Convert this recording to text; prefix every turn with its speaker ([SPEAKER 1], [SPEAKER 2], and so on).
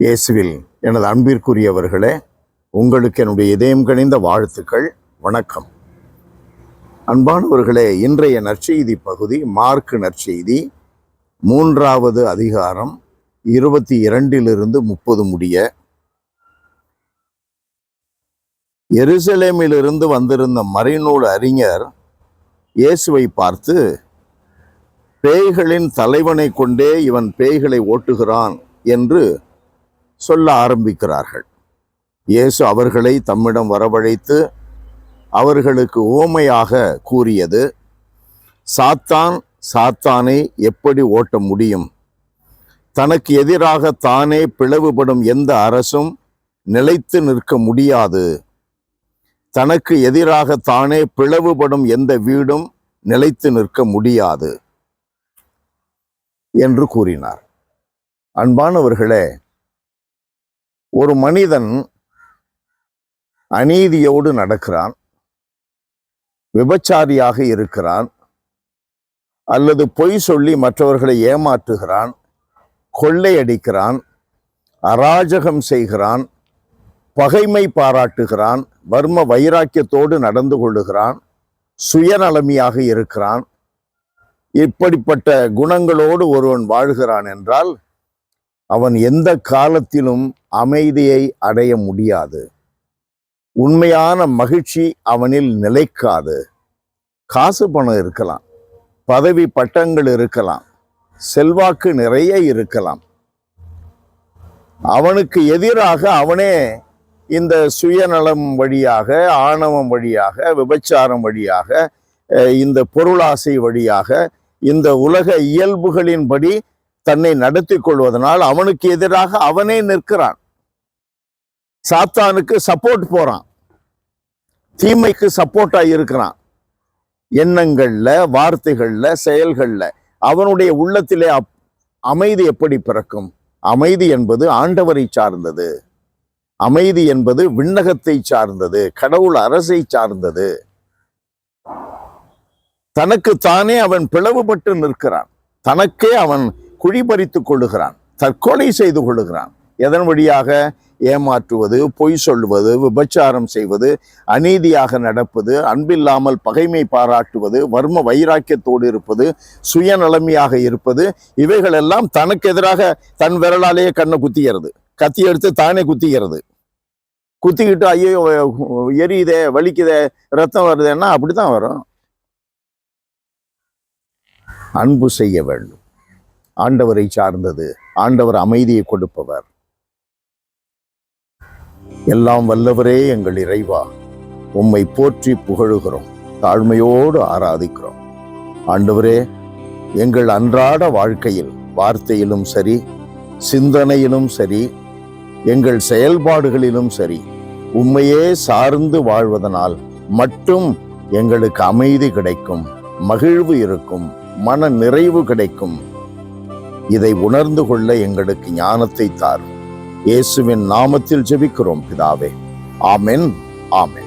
[SPEAKER 1] இயேசுவில் எனது அன்பிற்குரியவர்களே, உங்களுக்கு என்னுடைய இதயம் கனிந்த வாழ்த்துக்கள். வணக்கம். அன்பானவர்களே, இன்றைய நற்செய்தி பகுதி மார்க் நற்செய்தி 3வது அதிகாரம் 22 30 முடிய. எருசலேமிலிருந்து வந்திருந்த மறைநூல் அறிஞர் இயேசுவை பார்த்து, பேய்களின் தலைவனை கொண்டே இவன் பேய்களை ஓட்டுகிறான் என்று சொல்ல ஆரம்பிக்கிறார்கள். இயேசு அவர்களை தம்மிடம் வரவழைத்து அவர்களுக்கு உவமையாக கூறியது, சாத்தான் சாத்தானை எப்படி ஓட்ட முடியும்? தனக்கு எதிராக தானே பிளவுபடும் எந்த அரசும் நிலைத்து நிற்க முடியாது. தனக்கு எதிராக தானே பிளவுபடும் எந்த வீடும் நிலைத்து நிற்க முடியாது என்று கூறினார். அன்பானவர்களே, ஒரு மனிதன் அநீதியோடு நடக்கிறான், விபச்சாரியாக இருக்கிறான், அல்லது பொய் சொல்லி மற்றவர்களை ஏமாற்றுகிறான், கொள்ளையடிக்கிறான், அராஜகம் செய்கிறான், பகைமை பாராட்டுகிறான், வர்ம வைராக்கியத்தோடு நடந்து கொள்ளுகிறான், சுயநலமியாக இருக்கிறான். இப்படிப்பட்ட குணங்களோடு ஒருவன் வாழ்கிறான் என்றால் அவன் எந்த காலத்திலும் அமைதியை அடைய முடியாது. உண்மையான மகிழ்ச்சி அவனில் நிலைக்காது. காசு பணம் இருக்கலாம், பதவி பட்டங்கள் இருக்கலாம், செல்வாக்கு நிறைய இருக்கலாம். அவனுக்கு எதிராக அவனே இந்த சுயநலம் வழியாக, ஆணவம் வழியாக, விபச்சாரம் வழியாக, இந்த பொருளாசை வழியாக, இந்த உலக இயல்புகளின்படி தன்னை நடத்தி கொள்வதனால் அவனுக்கு எதிராக அவனே நிற்கிறான். சாத்தானுக்கு சப்போர்ட் போறான், தீமைக்கு சப்போர்ட்டா இருக்கிறான். எண்ணங்கள்ல, வார்த்தைகள்ல, செயல்கள்ல அவனுடைய உள்ளத்திலே அமைதி எப்படி பிறக்கும்? அமைதி என்பது ஆண்டவரை சார்ந்தது. அமைதி என்பது விண்ணகத்தை சார்ந்தது, கடவுள் அரசை சார்ந்தது. தனக்கு தானே அவன் பிளவுபட்டு நிற்கிறான். தனக்கே அவன் குழிபறித்துக் கொள்ளுகிறான், தற்கொலை செய்து கொள்ளுகிறான். எதன் வழியாக? ஏமாற்றுவது, பொய் சொல்வது, விபச்சாரம் செய்வது, அநீதியாக நடப்பது, அன்பில்லாமல் பகைமை பாராட்டுவது, வர்ம வைராக்கியத்தோடு இருப்பது, சுயநலமையாக இருப்பது. இவைகளெல்லாம் தனக்கு எதிராக தன் விரலாலேயே கண்ணை குத்திக்கிறது, கத்தி எடுத்து தானே குத்திக்கிறது. குத்திக்கிட்டு ஐயோ எரியுதே, வலிக்குதே, ரத்தம் வருதுன்னா அப்படித்தான் வரும். அன்பு செய்ய வேண்டும். ஆண்டவரை சார்ந்தது. ஆண்டவர் அமைதியை கொடுப்பவர். எல்லாம் வல்லவரே எங்கள் இறைவா, உம்மை போற்றி புகழுகிறோம், தாழ்மையோடு ஆராதிக்கிறோம். ஆண்டவரே, எங்கள் அன்றாட வாழ்க்கையில், வார்த்தையிலும் சரி, சிந்தனையிலும் சரி, எங்கள் செயல்பாடுகளிலும் சரி, உம்மையே சார்ந்து வாழ்வதனால் மட்டும் எங்களுக்கு அமைதி கிடைக்கும், மகிழ்வு இருக்கும், மன நிறைவு கிடைக்கும். இதை உணர்ந்து கொள்ள எங்களுக்கு ஞானத்தை தாரும். இயேசுவின் நாமத்தில் ஜெபிக்கிறோம் பிதாவே. ஆமென், ஆமென்.